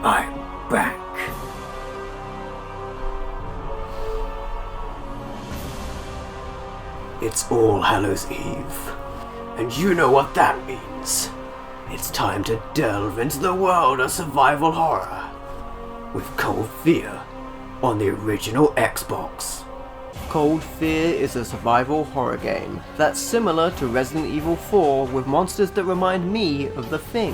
I'm back. It's All Hallows Eve, and you know what that means. It's time to delve into the world of survival horror with Cold Fear on the original Xbox. Cold Fear is a survival horror game that's similar to Resident Evil 4 with monsters that remind me of The Thing.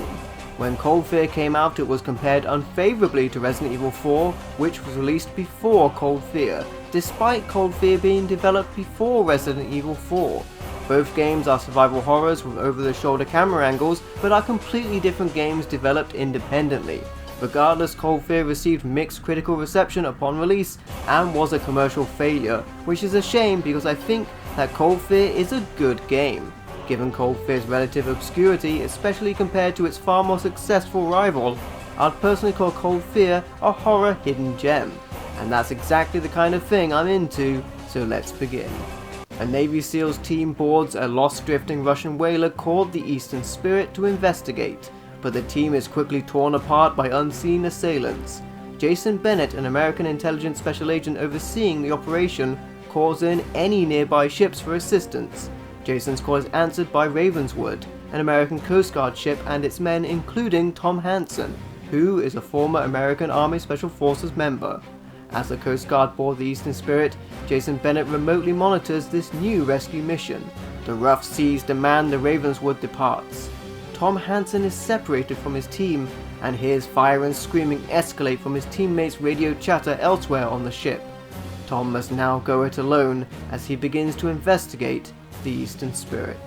When Cold Fear came out, it was compared unfavorably to Resident Evil 4, which was released before Cold Fear, despite Cold Fear being developed before Resident Evil 4. Both games are survival horrors with over-the-shoulder camera angles, but are completely different games developed independently. Regardless, Cold Fear received mixed critical reception upon release and was a commercial failure, which is a shame because I think that Cold Fear is a good game. Given Cold Fear's relative obscurity, especially compared to its far more successful rival, I'd personally call Cold Fear a horror hidden gem. And that's exactly the kind of thing I'm into, so let's begin. A Navy SEALs team boards a lost drifting Russian whaler called the Eastern Spirit to investigate, but the team is quickly torn apart by unseen assailants. Jason Bennett, an American intelligence special agent overseeing the operation, calls in any nearby ships for assistance. Jason's call is answered by Ravenswood, an American Coast Guard ship and its men, including Tom Hansen, who is a former American Army Special Forces member. As the Coast Guard board the Eastern Spirit, Jason Bennett remotely monitors this new rescue mission. The rough seas demand the Ravenswood departs. Tom Hansen is separated from his team and hears fire and screaming escalate from his teammates' radio chatter elsewhere on the ship. Tom must now go it alone as he begins to investigate the Eastern Spirit.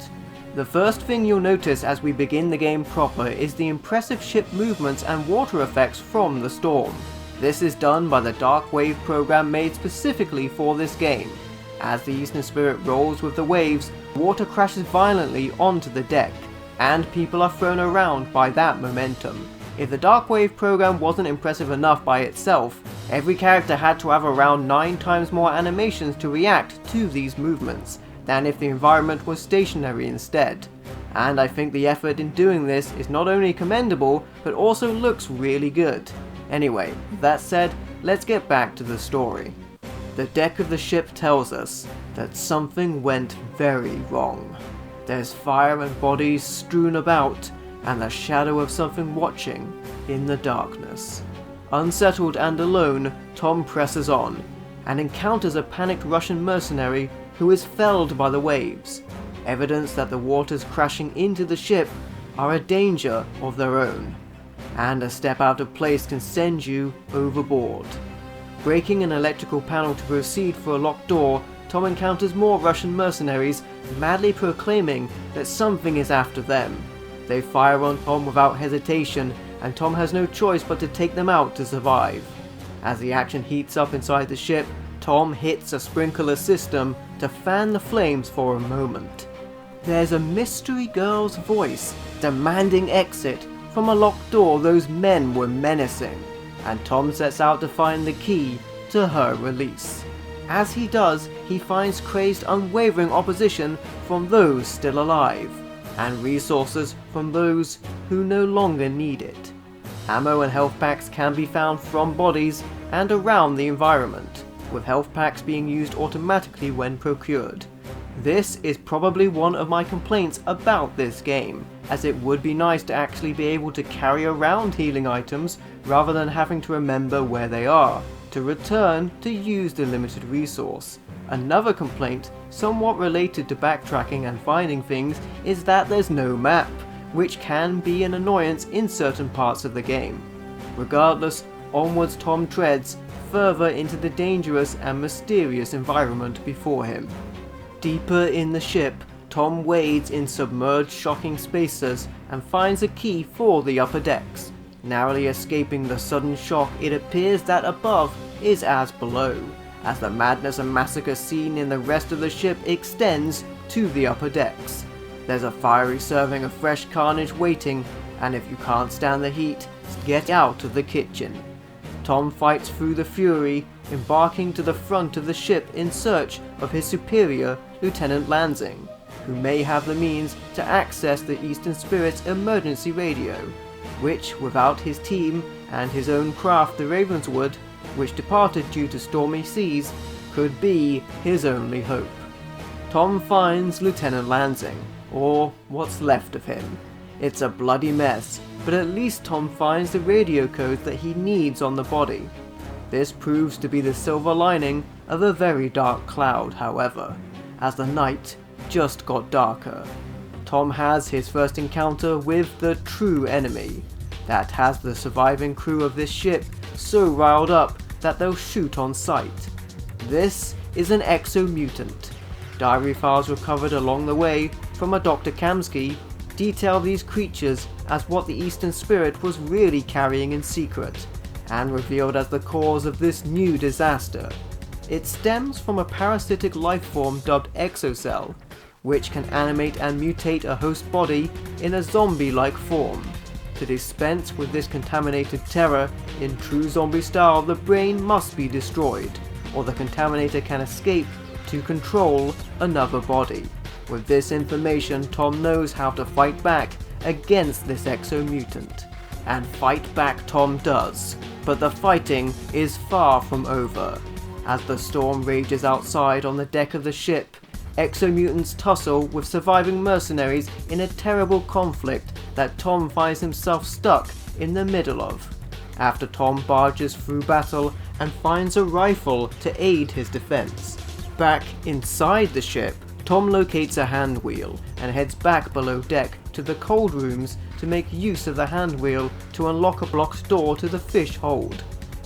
The first thing you'll notice as we begin the game proper is the impressive ship movements and water effects from the storm. This is done by the Dark Wave program made specifically for this game. As the Eastern Spirit rolls with the waves, water crashes violently onto the deck, and people are thrown around by that momentum. If the Dark Wave program wasn't impressive enough by itself, every character had to have around 9 times more animations to react to these movements than if the environment was stationary instead. And I think the effort in doing this is not only commendable, but also looks really good. Anyway, with that said, let's get back to the story. The deck of the ship tells us that something went very wrong. There's fire and bodies strewn about, and the shadow of something watching in the darkness. Unsettled and alone, Tom presses on, and encounters a panicked Russian mercenary who is felled by the waves. Evidence that the waters crashing into the ship are a danger of their own, and a step out of place can send you overboard. Breaking an electrical panel to proceed for a locked door, Tom encounters more Russian mercenaries, madly proclaiming that something is after them. They fire on Tom without hesitation, and Tom has no choice but to take them out to survive. As the action heats up inside the ship, Tom hits a sprinkler system to fan the flames for a moment. There's a mystery girl's voice demanding exit from a locked door those men were menacing, and Tom sets out to find the key to her release. As he does, he finds crazed, unwavering opposition from those still alive, and resources from those who no longer need it. Ammo and health packs can be found from bodies and around the environment, with health packs being used automatically when procured. This is probably one of my complaints about this game, as it would be nice to actually be able to carry around healing items rather than having to remember where they are, to return to use the limited resource. Another complaint, somewhat related to backtracking and finding things, is that there's no map, which can be an annoyance in certain parts of the game. Regardless, onwards Tom treads further into the dangerous and mysterious environment before him. Deeper in the ship, Tom wades in submerged shocking spaces and finds a key for the upper decks. Narrowly escaping the sudden shock, it appears that above is as below, as the madness and massacre seen in the rest of the ship extends to the upper decks. There's a fiery serving of fresh carnage waiting, and if you can't stand the heat, get out of the kitchen. Tom fights through the fury, embarking to the front of the ship in search of his superior, Lieutenant Lansing, who may have the means to access the Eastern Spirit's emergency radio. which, without his team and his own craft the Ravenswood, which departed due to stormy seas, could be his only hope. Tom finds Lieutenant Lansing, or what's left of him. It's a bloody mess, but at least Tom finds the radio codes that he needs on the body. This proves to be the silver lining of a very dark cloud, however, as the night just got darker. Tom has his first encounter with the true enemy, that has the surviving crew of this ship so riled up that they'll shoot on sight. This is an exomutant. Diary files recovered along the way from a Dr. Kamsky detail these creatures as what the Eastern Spirit was really carrying in secret, and revealed as the cause of this new disaster. It stems from a parasitic life form dubbed Exocell, which can animate and mutate a host body in a zombie-like form. To dispense with this contaminated terror, in true zombie style, the brain must be destroyed, or the contaminator can escape to control another body. With this information, Tom knows how to fight back against this exomutant. And fight back Tom does, but the fighting is far from over. As the storm rages outside on the deck of the ship, exomutants tussle with surviving mercenaries in a terrible conflict that Tom finds himself stuck in the middle of. After Tom barges through battle and finds a rifle to aid his defense. Back inside the ship, Tom locates a hand wheel and heads back below deck to the cold rooms to make use of the hand wheel to unlock a blocked door to the fish hold.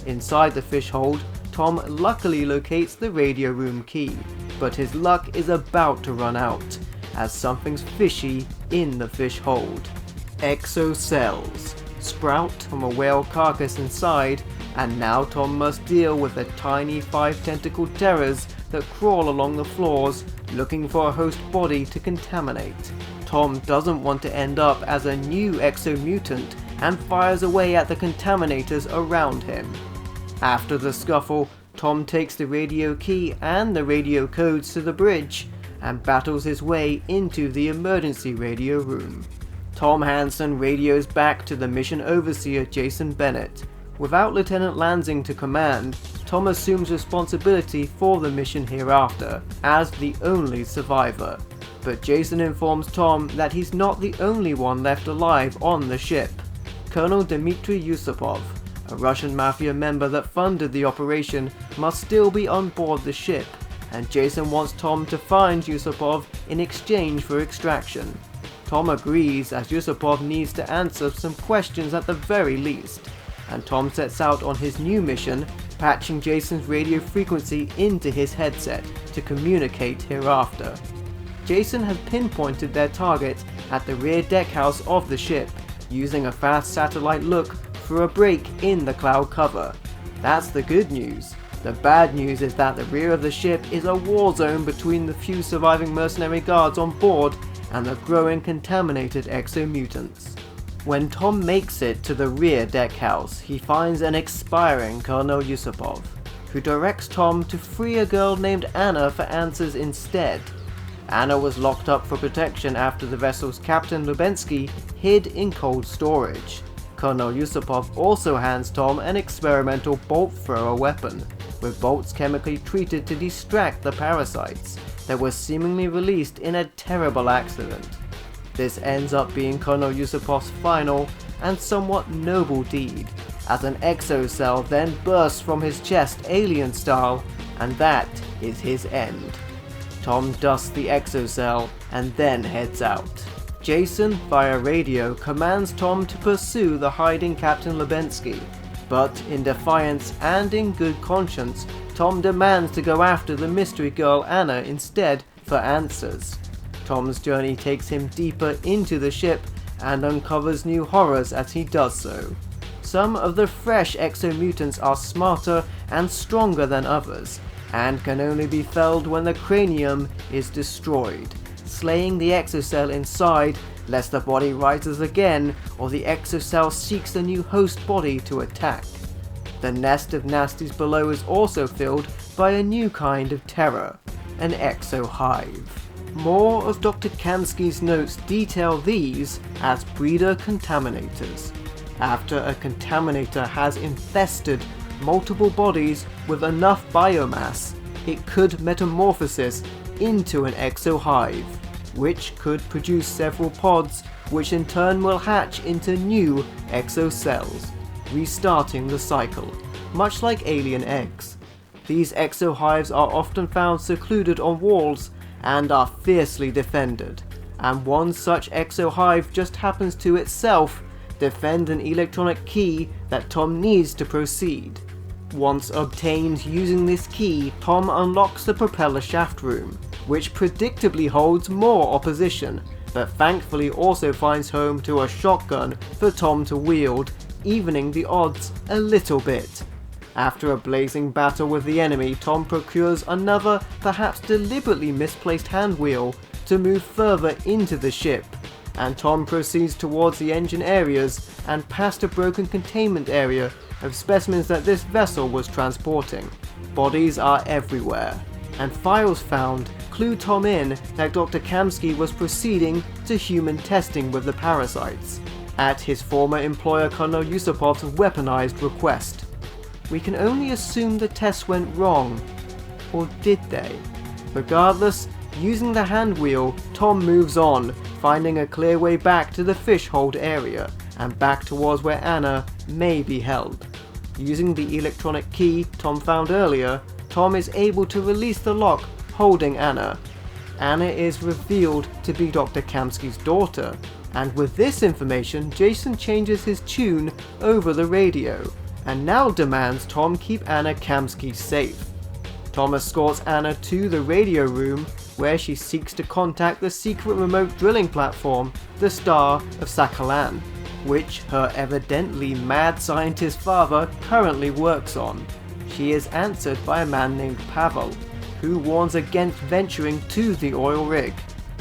Inside the fish hold, Tom luckily locates the radio room key, but his luck is about to run out, as something's fishy in the fish hold. Exocells sprout from a whale carcass inside, and now Tom must deal with the tiny 5-tentacled terrors that crawl along the floors looking for a host body to contaminate. Tom doesn't want to end up as a new exomutant and fires away at the contaminators around him. After the scuffle, Tom takes the radio key and the radio codes to the bridge and battles his way into the emergency radio room. Tom Hansen radios back to the mission overseer Jason Bennett. Without Lieutenant Lansing to command, Tom assumes responsibility for the mission hereafter, as the only survivor. But Jason informs Tom that he's not the only one left alive on the ship. Colonel Dmitry Yusupov, a Russian mafia member that funded the operation, must still be on board the ship, and Jason wants Tom to find Yusupov in exchange for extraction. Tom agrees, as Yusupov needs to answer some questions at the very least, and Tom sets out on his new mission, patching Jason's radio frequency into his headset to communicate hereafter. Jason has pinpointed their target at the rear deckhouse of the ship, using a fast satellite look for a break in the cloud cover. That's the good news. The bad news is that the rear of the ship is a war zone between the few surviving mercenary guards on board and the growing contaminated exomutants. When Tom makes it to the rear deckhouse, he finds an expiring Colonel Yusupov, who directs Tom to free a girl named Anna for answers instead. Anna was locked up for protection after the vessel's captain Lubensky hid in cold storage. Colonel Yusupov also hands Tom an experimental bolt thrower weapon, with bolts chemically treated to distract the parasites that were seemingly released in a terrible accident. This ends up being Colonel Yusupov's final and somewhat noble deed, as an exocell then bursts from his chest alien style, and that is his end. Tom dusts the exocell and then heads out. Jason, via radio, commands Tom to pursue the hiding Captain Lubensky, but in defiance and in good conscience, Tom demands to go after the mystery girl Anna instead for answers. Tom's journey takes him deeper into the ship and uncovers new horrors as he does so. Some of the fresh exomutants are smarter and stronger than others, and can only be felled when the cranium is destroyed, slaying the exocell inside lest the body rises again or the exocell seeks a new host body to attack. The nest of nasties below is also filled by a new kind of terror, an exohive. More of Dr. Kamsky's notes detail these as breeder contaminators. after a contaminator has infested multiple bodies with enough biomass, it could metamorphosis into an exohive, which could produce several pods, which in turn will hatch into new exocells, restarting the cycle, much like alien eggs. These exohives are often found secluded on walls and are fiercely defended, and one such exohive just happens to itself defend an electronic key that Tom needs to proceed. Once obtained using this key, Tom unlocks the propeller shaft room, which predictably holds more opposition, but thankfully also finds home to a shotgun for Tom to wield, evening the odds a little bit. After a blazing battle with the enemy, Tom procures another, perhaps deliberately misplaced hand wheel to move further into the ship, and Tom proceeds towards the engine areas and past a broken containment area of specimens that this vessel was transporting. Bodies are everywhere, and files found clue Tom in that Dr. Kamsky was proceeding to human testing with the parasites, at his former employer Colonel Yusupov's weaponized request. We can only assume the tests went wrong, or did they? Regardless, using the hand wheel, Tom moves on, finding a clear way back to the fish hold area, and back towards where Anna may be held. Using the electronic key Tom found earlier, Tom is able to release the lock holding Anna. Anna is revealed to be Dr. Kamsky's daughter, and with this information, Jason changes his tune over the radio, and now demands Tom keep Anna Kamsky safe. Tom escorts Anna to the radio room, where she seeks to contact the secret remote drilling platform, the Star of Sakhalin, which her evidently mad scientist father currently works on. She is answered by a man named Pavel, who warns against venturing to the oil rig,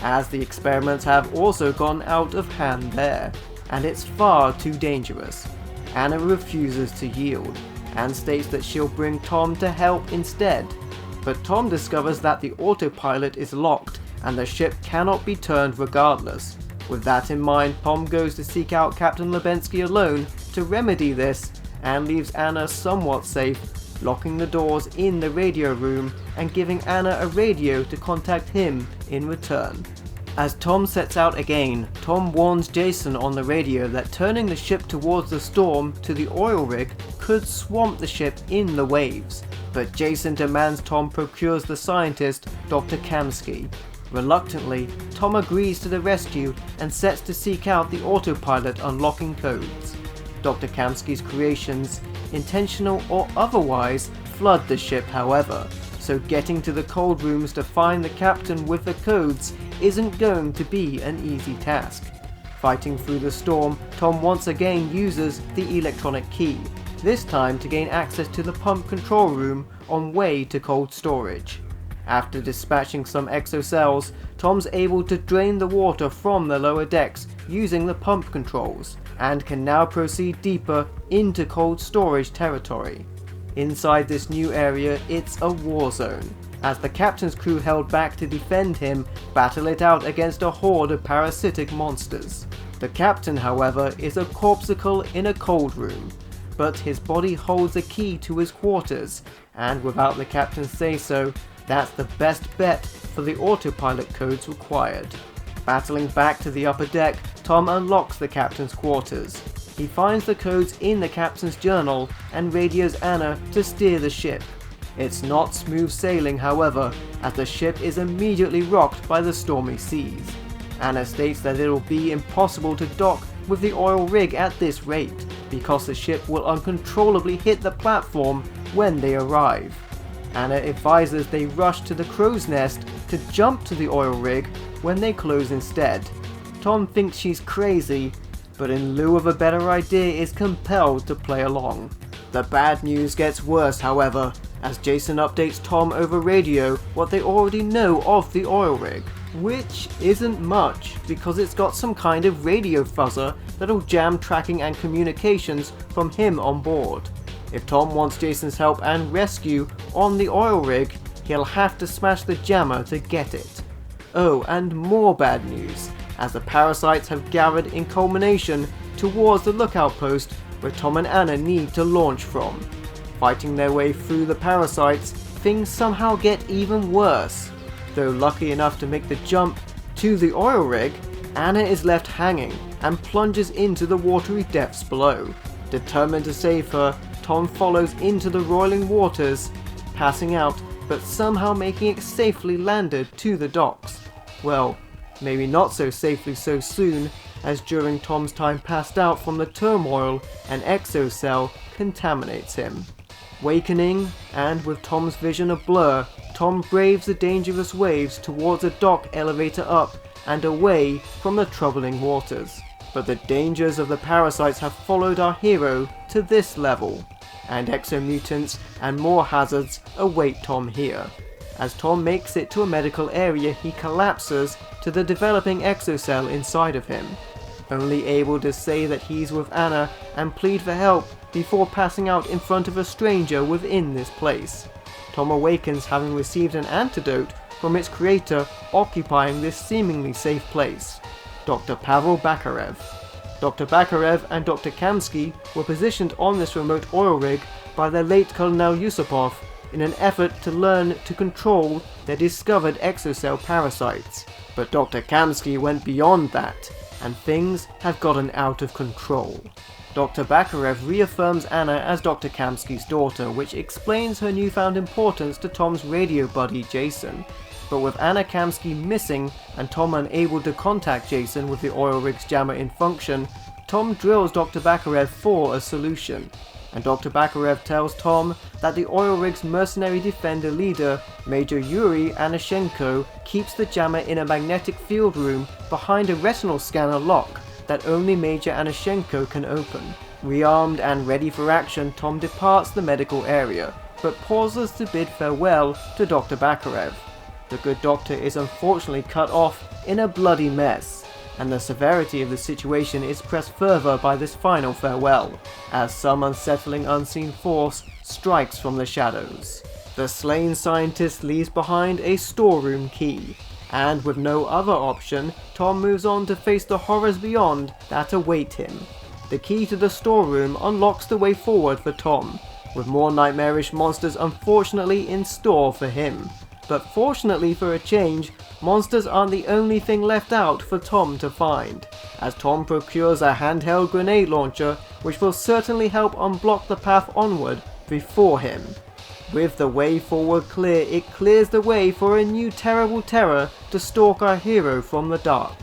as the experiments have also gone out of hand there, and it's far too dangerous. Anna refuses to yield, and states that she'll bring Tom to help instead, but Tom discovers that the autopilot is locked and the ship cannot be turned regardless. With that in mind, Tom goes to seek out Captain Lubensky alone to remedy this, and leaves Anna somewhat safe, locking the doors in the radio room and giving Anna a radio to contact him in return. As Tom sets out again, Tom warns Jason on the radio that turning the ship towards the storm to the oil rig could swamp the ship in the waves, but Jason demands Tom procures the scientist, Dr. Kamsky. Reluctantly, Tom agrees to the rescue and sets to seek out the autopilot unlocking codes. Dr. Kamsky's creations, intentional or otherwise, flood the ship however, so getting to the cold rooms to find the captain with the codes isn't going to be an easy task. Fighting through the storm, Tom once again uses the electronic key, this time to gain access to the pump control room on way to cold storage. After dispatching some exocells, Tom's able to drain the water from the lower decks using the pump controls, and can now proceed deeper into cold storage territory. Inside this new area, it's a war zone, as the captain's crew held back to defend him battle it out against a horde of parasitic monsters. The captain, however, is a corpuscle in a cold room, but his body holds a key to his quarters, and without the captain's say-so, that's the best bet for the autopilot codes required. Battling back to the upper deck, Tom unlocks the captain's quarters. He finds the codes in the captain's journal and radios Anna to steer the ship. It's not smooth sailing, however, as the ship is immediately rocked by the stormy seas. Anna states that it'll be impossible to dock with the oil rig at this rate, because the ship will uncontrollably hit the platform when they arrive. Anna advises they rush to the crow's nest to jump to the oil rig when they close instead. Tom thinks she's crazy, but in lieu of a better idea is compelled to play along. The bad news gets worse, however, as Jason updates Tom over radio what they already know of the oil rig, which isn't much because it's got some kind of radio fuzzer that'll jam tracking and communications from him on board. If Tom wants Jason's help and rescue on the oil rig, he'll have to smash the jammer to get it. Oh, and more bad news. As the parasites have gathered in culmination, towards the lookout post where Tom and Anna need to launch from. Fighting their way through the parasites, things somehow get even worse. Though lucky enough to make the jump to the oil rig, Anna is left hanging and plunges into the watery depths below. Determined to save her, Tom follows into the roiling waters, passing out but somehow making it safely landed to the docks. Well, maybe not so safely so soon, as during Tom's time passed out from the turmoil, an exocell contaminates him. Wakening, and with Tom's vision a blur, Tom braves the dangerous waves towards a dock elevator up and away from the troubling waters. But the dangers of the parasites have followed our hero to this level, and exomutants and more hazards await Tom here. As Tom makes it to a medical area, he collapses to the developing exocell inside of him, only able to say that he's with Anna and plead for help before passing out in front of a stranger within this place. Tom awakens having received an antidote from its creator occupying this seemingly safe place, Dr. Pavel Bakarev. Dr. Bakarev and Dr. Kamsky were positioned on this remote oil rig by their late Colonel Yusupov in an effort to learn to control their discovered exocell parasites. But Dr. Kamsky went beyond that, and things have gotten out of control. Dr. Bakarev reaffirms Anna as Dr. Kamsky's daughter, which explains her newfound importance to Tom's radio buddy Jason. But with Anna Kamsky missing and Tom unable to contact Jason with the oil rig's jammer in function, Tom drills Dr. Bakarev for a solution. And Dr. Bakarev tells Tom that the oil rig's mercenary defender leader, Major Yuri Anashenko, keeps the jammer in a magnetic field room behind a retinal scanner lock that only Major Anashenko can open. Rearmed and ready for action, Tom departs the medical area, but pauses to bid farewell to Dr. Bakarev. The good doctor is unfortunately cut off in a bloody mess, and the severity of the situation is pressed further by this final farewell, as some unsettling unseen force strikes from the shadows. The slain scientist leaves behind a storeroom key, and with no other option, Tom moves on to face the horrors beyond that await him. The key to the storeroom unlocks the way forward for Tom, with more nightmarish monsters unfortunately in store for him. But fortunately for a change, monsters aren't the only thing left out for Tom to find, as Tom procures a handheld grenade launcher which will certainly help unblock the path onward before him. With the way forward clear, it clears the way for a new terrible terror to stalk our hero from the dark.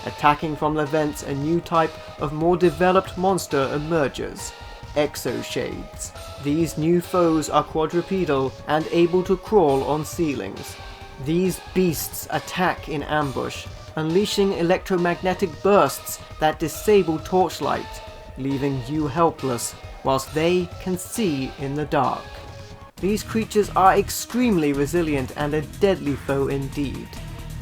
Attacking from the vents, a new type of more developed monster emerges, Exoshades. These new foes are quadrupedal and able to crawl on ceilings. These beasts attack in ambush, unleashing electromagnetic bursts that disable torchlight, leaving you helpless whilst they can see in the dark. These creatures are extremely resilient and a deadly foe indeed.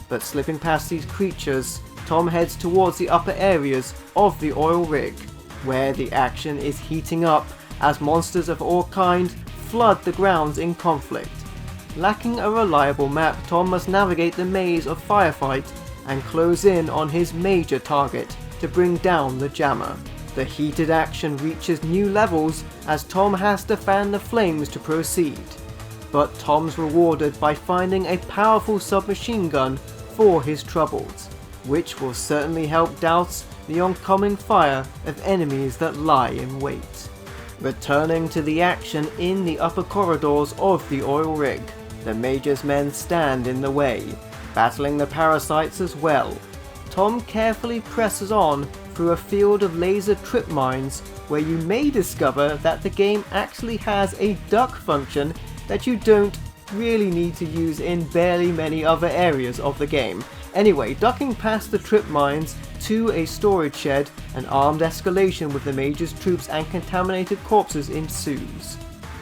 But slipping past these creatures, Tom heads towards the upper areas of the oil rig, where the action is heating up as monsters of all kinds flood the grounds in conflict. Lacking a reliable map, Tom must navigate the maze of firefight and close in on his major target to bring down the jammer. The heated action reaches new levels as Tom has to fan the flames to proceed. But Tom's rewarded by finding a powerful submachine gun for his troubles, which will certainly help douse the oncoming fire of enemies that lie in wait. Returning to the action in the upper corridors of the oil rig, the Major's men stand in the way, battling the parasites as well. Tom carefully presses on through a field of laser trip mines where you may discover that the game actually has a duck function that you don't really need to use in barely many other areas of the game. Anyway, ducking past the trip mines to a storage shed, an armed escalation with the Major's troops and contaminated corpses ensues.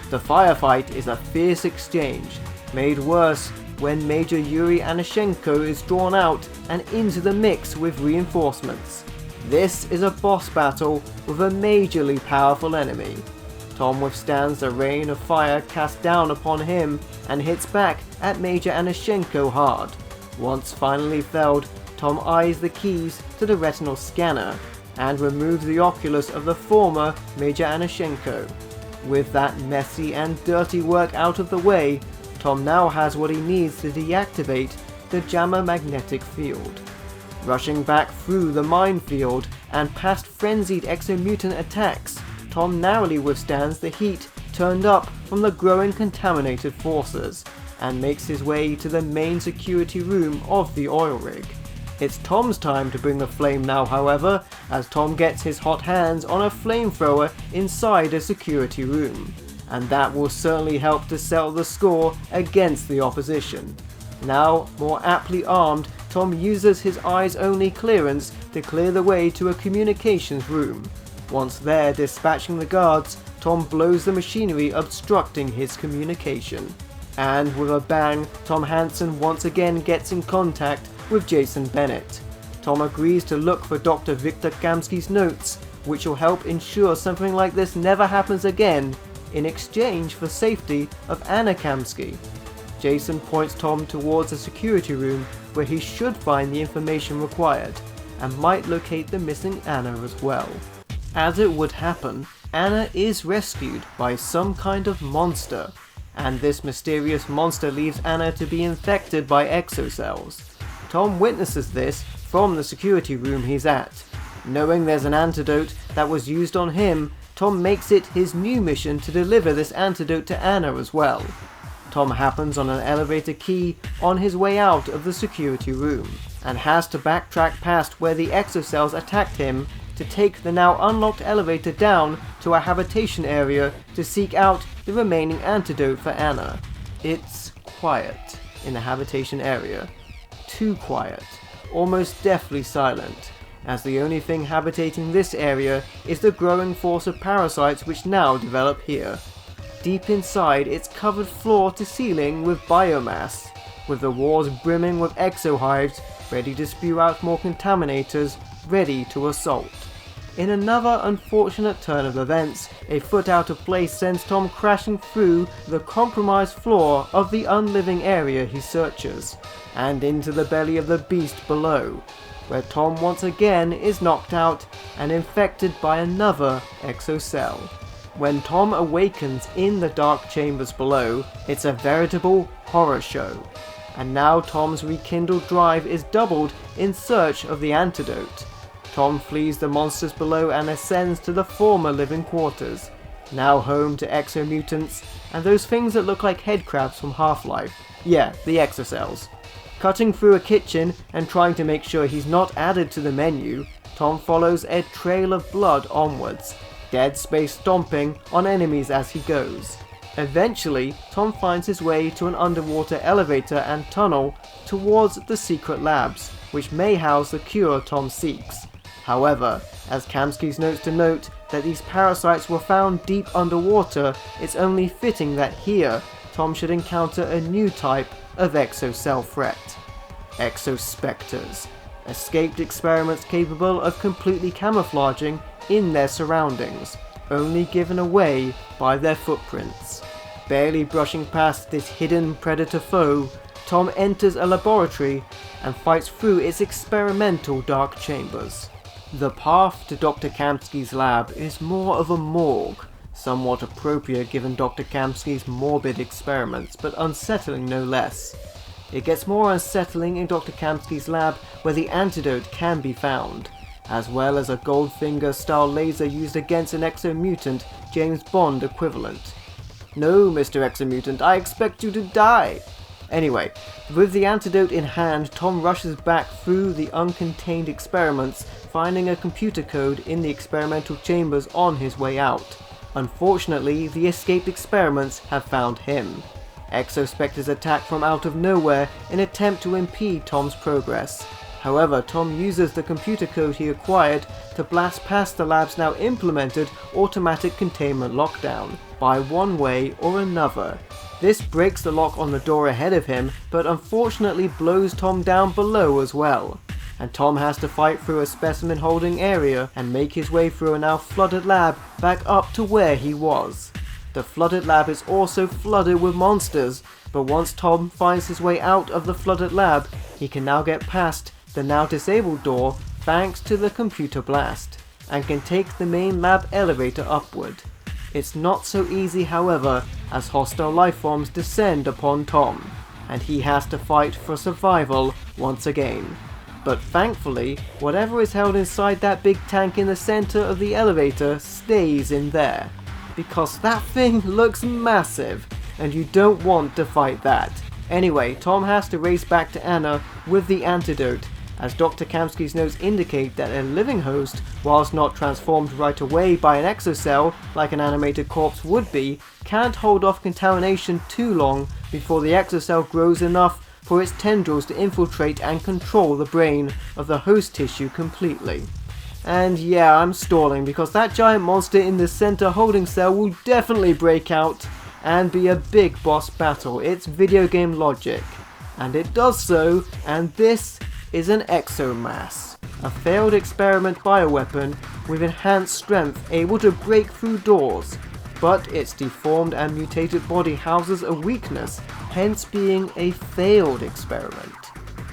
The firefight is a fierce exchange, made worse when Major Yuri Anashenko is drawn out and into the mix with reinforcements. This is a boss battle with a majorly powerful enemy. Tom withstands the rain of fire cast down upon him and hits back at Major Anashenko hard. Once finally felled, Tom eyes the keys to the retinal scanner, and removes the oculus of the former Major Anashenko. With that messy and dirty work out of the way, Tom now has what he needs to deactivate the JAMA magnetic field. Rushing back through the minefield and past frenzied exomutant attacks, Tom narrowly withstands the heat turned up from the growing contaminated forces, and makes his way to the main security room of the oil rig. It's Tom's time to bring the flame now, however, as Tom gets his hot hands on a flamethrower inside a security room, and that will certainly help to settle the score against the opposition. Now, more aptly armed, Tom uses his eyes-only clearance to clear the way to a communications room. Once there, dispatching the guards, Tom blows the machinery obstructing his communication. And with a bang, Tom Hansen once again gets in contact with Jason Bennett. Tom agrees to look for Dr. Victor Kamsky's notes, which will help ensure something like this never happens again, in exchange for safety of Anna Kamsky. Jason points Tom towards a security room where he should find the information required, and might locate the missing Anna as well. As it would happen, Anna is rescued by some kind of monster, and this mysterious monster leaves Anna to be infected by exocells. Tom witnesses this from the security room he's at. Knowing there's an antidote that was used on him, Tom makes it his new mission to deliver this antidote to Anna as well. Tom happens on an elevator key on his way out of the security room, and has to backtrack past where the exocells attacked him to take the now unlocked elevator down to a habitation area to seek out the remaining antidote for Anna. It's quiet in the habitation area. Too quiet, almost deathly silent, as the only thing habitating this area is the growing force of parasites which now develop here. Deep inside, it's covered floor to ceiling with biomass, with the walls brimming with exohives ready to spew out more contaminators, ready to assault. In another unfortunate turn of events, a foot out of place sends Tom crashing through the compromised floor of the unliving area he searches, and into the belly of the beast below, where Tom once again is knocked out and infected by another exocell. When Tom awakens in the dark chambers below, it's a veritable horror show, and now Tom's rekindled drive is doubled in search of the antidote. Tom flees the monsters below and ascends to the former living quarters, now home to exomutants and those things that look like headcrabs from Half-Life. Yeah, the exocells. Cutting through a kitchen and trying to make sure he's not added to the menu, Tom follows a trail of blood onwards, dead space stomping on enemies as he goes. Eventually, Tom finds his way to an underwater elevator and tunnel towards the secret labs, which may house the cure Tom seeks. However, as Kamsky's notes to note that these parasites were found deep underwater, it's only fitting that here, Tom should encounter a new type of exocell threat. Exospecters, escaped experiments capable of completely camouflaging in their surroundings, only given away by their footprints. Barely brushing past this hidden predator foe, Tom enters a laboratory and fights through its experimental dark chambers. The path to Dr. Kamsky's lab is more of a morgue, somewhat appropriate given Dr. Kamsky's morbid experiments, but unsettling no less. It gets more unsettling in Dr. Kamsky's lab where the antidote can be found, as well as a Goldfinger-style laser used against an exomutant James Bond equivalent. No, Mr. Exomutant, I expect you to die! Anyway, with the antidote in hand, Tom rushes back through the uncontained experiments, finding a computer code in the experimental chambers on his way out. Unfortunately, the escaped experiments have found him. Exospecters attack from out of nowhere in an attempt to impede Tom's progress. However, Tom uses the computer code he acquired to blast past the lab's now implemented automatic containment lockdown, by one way or another. This breaks the lock on the door ahead of him, but unfortunately blows Tom down below as well, and Tom has to fight through a specimen holding area and make his way through a now flooded lab back up to where he was. The flooded lab is also flooded with monsters, but once Tom finds his way out of the flooded lab, he can now get past the now disabled door thanks to the computer blast. and can take the main lab elevator upward. It's not so easy, however, as hostile lifeforms descend upon Tom, and he has to fight for survival once again. But thankfully, whatever is held inside that big tank in the center of the elevator stays in there, because that thing looks massive, and you don't want to fight that. Anyway, Tom has to race back to Anna with the antidote, as Dr. Kamsky's notes indicate that a living host, whilst not transformed right away by an exocell like an animated corpse would be, can't hold off contamination too long before the exocell grows enough for its tendrils to infiltrate and control the brain of the host tissue completely. And yeah, I'm stalling because that giant monster in the center holding cell will definitely break out and be a big boss battle. It's video game logic. And it does so, and this is an Exomass, a failed experiment bioweapon with enhanced strength able to break through doors, but its deformed and mutated body houses a weakness, hence being a failed experiment.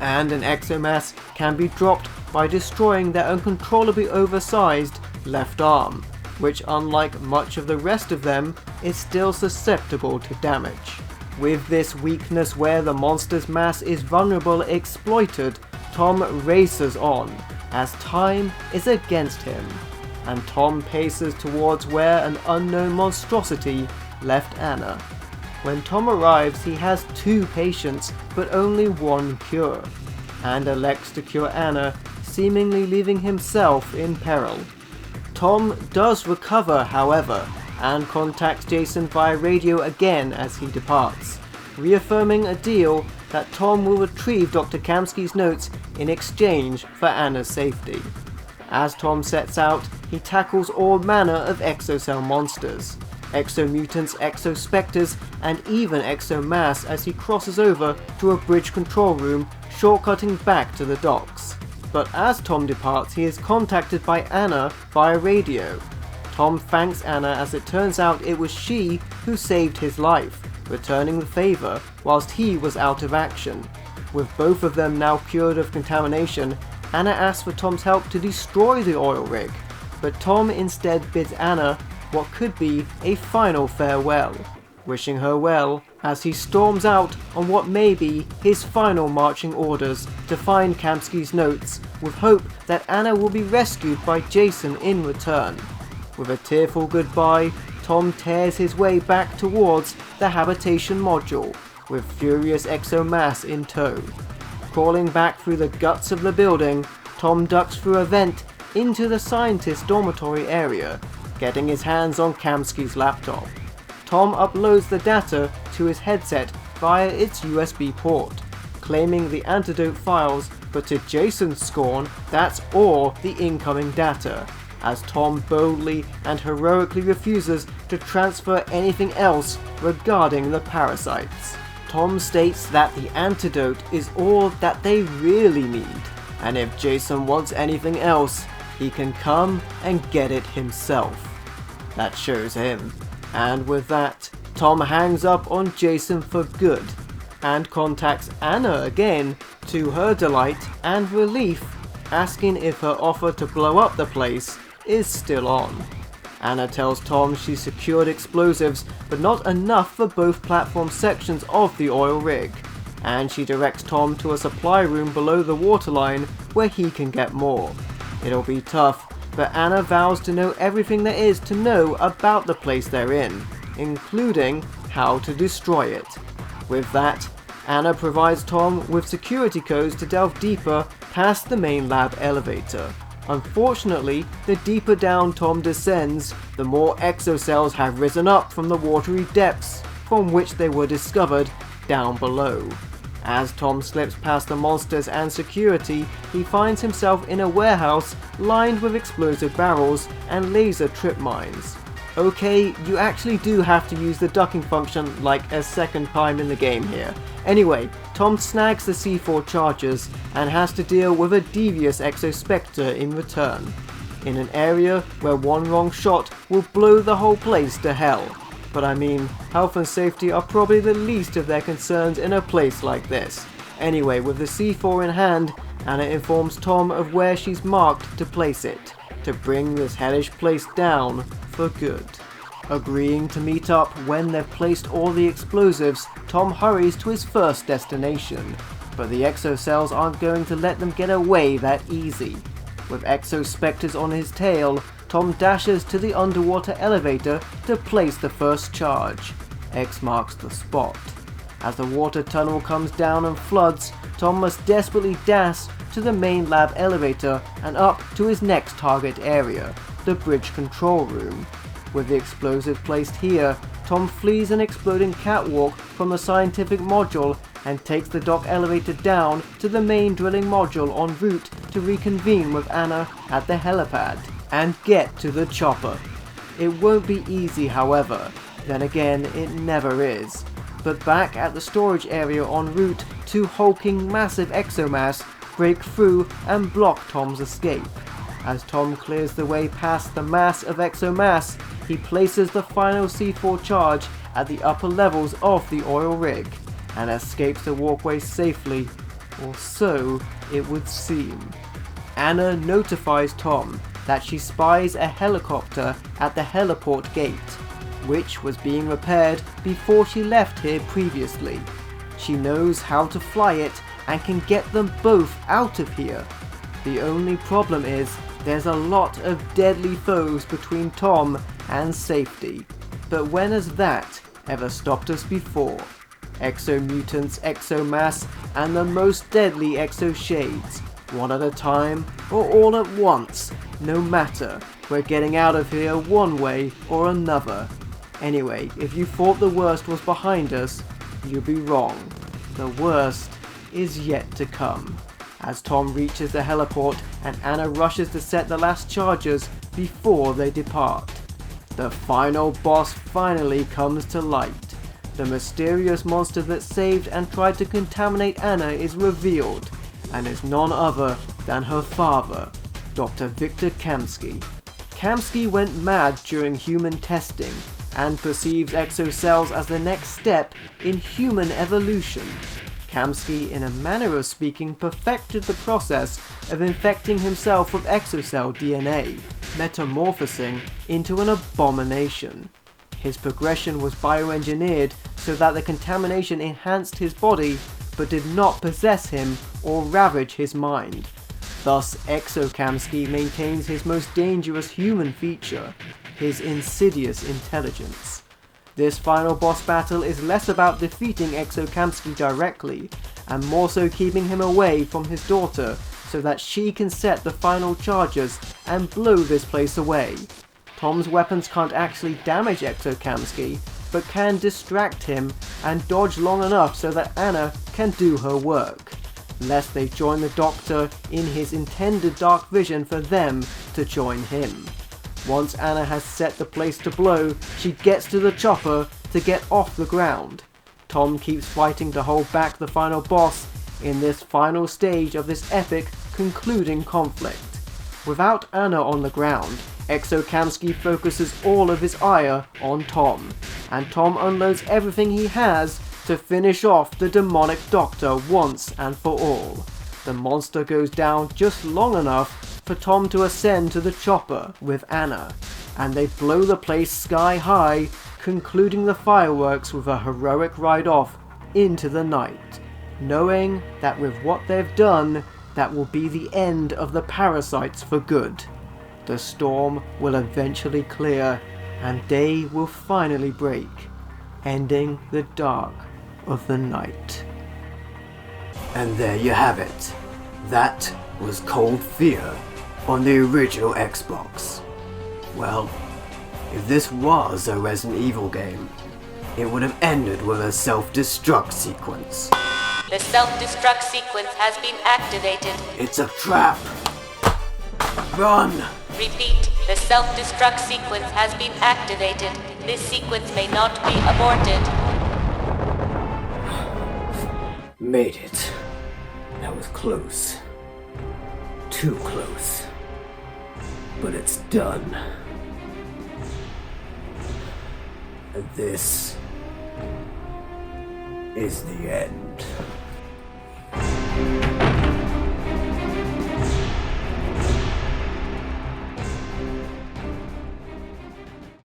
And an Exomass can be dropped by destroying their uncontrollably oversized left arm, which unlike much of the rest of them, is still susceptible to damage. With this weakness where the monster's mass is vulnerable exploited, Tom races on, as time is against him, and Tom paces towards where an unknown monstrosity left Anna. When Tom arrives, he has 2 patients, but only 1 cure, and elects to cure Anna, seemingly leaving himself in peril. Tom does recover, however, and contacts Jason via radio again as he departs, reaffirming a deal that Tom will retrieve Dr. Kamsky's notes in exchange for Anna's safety. As Tom sets out, he tackles all manner of exocell monsters, exomutants, exospecters, and even exomass as he crosses over to a bridge control room, shortcutting back to the docks. But as Tom departs, he is contacted by Anna via radio. Tom thanks Anna as it turns out it was she who saved his life, returning the favour whilst he was out of action. With both of them now cured of contamination, Anna asks for Tom's help to destroy the oil rig, but Tom instead bids Anna what could be a final farewell, wishing her well as he storms out on what may be his final marching orders to find Kamsky's notes, with hope that Anna will be rescued by Jason in return. With a tearful goodbye, Tom tears his way back towards the habitation module, with furious Exomass in tow. Crawling back through the guts of the building, Tom ducks through a vent into the scientist dormitory area, getting his hands on Kamsky's laptop. Tom uploads the data to his headset via its USB port, claiming the antidote files, but to Jason's scorn, that's all the incoming data, as Tom boldly and heroically refuses to transfer anything else regarding the parasites. Tom states that the antidote is all that they really need, and if Jason wants anything else, he can come and get it himself. That shows him. And with that, Tom hangs up on Jason for good, and contacts Anna again, to her delight and relief, asking if her offer to blow up the place is still on. Anna tells Tom she secured explosives, but not enough for both platform sections of the oil rig, and she directs Tom to a supply room below the waterline where he can get more. It'll be tough, but Anna vows to know everything there is to know about the place they're in, including how to destroy it. With that, Anna provides Tom with security codes to delve deeper past the main lab elevator. Unfortunately, the deeper down Tom descends, the more exocells have risen up from the watery depths from which they were discovered down below. As Tom slips past the monsters and security, he finds himself in a warehouse lined with explosive barrels and laser trip mines. Okay, you actually do have to use the ducking function like a second time in the game here. Anyway, Tom snags the C4 charges and has to deal with a devious Exospectre in return, in an area where one wrong shot will blow the whole place to hell. But I mean, health and safety are probably the least of their concerns in a place like this. Anyway, with the C4 in hand, Anna informs Tom of where she's marked to place it. to bring this hellish place down for good. Agreeing to meet up when they've placed all the explosives, Tom hurries to his first destination, but the exocells aren't going to let them get away that easy. With exospecters on his tail, Tom dashes to the underwater elevator to place the first charge. X marks the spot. As the water tunnel comes down and floods, Tom must desperately dash to the main lab elevator and up to his next target area, the bridge control room. With the explosive placed here, Tom flees an exploding catwalk from the scientific module and takes the dock elevator down to the main drilling module en route to reconvene with Anna at the helipad and get to the chopper. It won't be easy, however. Then again, it never is. But back at the storage area en route, two hulking massive exomass break through and block Tom's escape. As Tom clears the way past the mass of exomass, he places the final C4 charge at the upper levels of the oil rig and escapes the walkway safely, or so it would seem. Anna notifies Tom that she spies a helicopter at the heliport gate, which was being repaired before she left here previously. She knows how to fly it and can get them both out of here. The only problem is there's a lot of deadly foes between Tom and safety. But when has that ever stopped us before? Exomutants, exomass, and the most deadly exoshades. One at a time, or all at once. No matter, we're getting out of here one way or another. Anyway, if you thought the worst was behind us, you'd be wrong. The worst is yet to come. As Tom reaches the heliport and Anna rushes to set the last charges before they depart. The final boss finally comes to light. The mysterious monster that saved and tried to contaminate Anna is revealed, and is none other than her father, Dr. Victor Kamsky. Kamsky went mad during human testing, and perceives exocells as the next step in human evolution. Kamsky, in a manner of speaking, perfected the process of infecting himself with exocell DNA, metamorphosing into an abomination. His progression was bioengineered so that the contamination enhanced his body but did not possess him or ravage his mind. Thus, Exo-Kamsky maintains his most dangerous human feature, his insidious intelligence. This final boss battle is less about defeating Exo-Kamsky directly, and more so keeping him away from his daughter so that she can set the final charges and blow this place away. Tom's weapons can't actually damage Exo-Kamsky, but can distract him and dodge long enough so that Anna can do her work, lest they join the Doctor in his intended dark vision for them to join him. Once Anna has set the place to blow, she gets to the chopper to get off the ground. Tom keeps fighting to hold back the final boss in this final stage of this epic concluding conflict. Without Anna on the ground, Exo-Kamsky focuses all of his ire on Tom, and Tom unloads everything he has to finish off the demonic Doctor once and for all. The monster goes down just long enough for Tom to ascend to the chopper with Anna, and they blow the place sky high, concluding the fireworks with a heroic ride off into the night, knowing that with what they've done, that will be the end of the parasites for good. The storm will eventually clear, and day will finally break, ending the dark of the night. And there you have it. That was Cold Fear on the original Xbox. Well, if this was a Resident Evil game, it would have ended with a self-destruct sequence. The self-destruct sequence has been activated. It's a trap! Run! Repeat, the self-destruct sequence has been activated. This sequence may not be aborted. Made it. That was close. Too close. But it's done. And this is the end.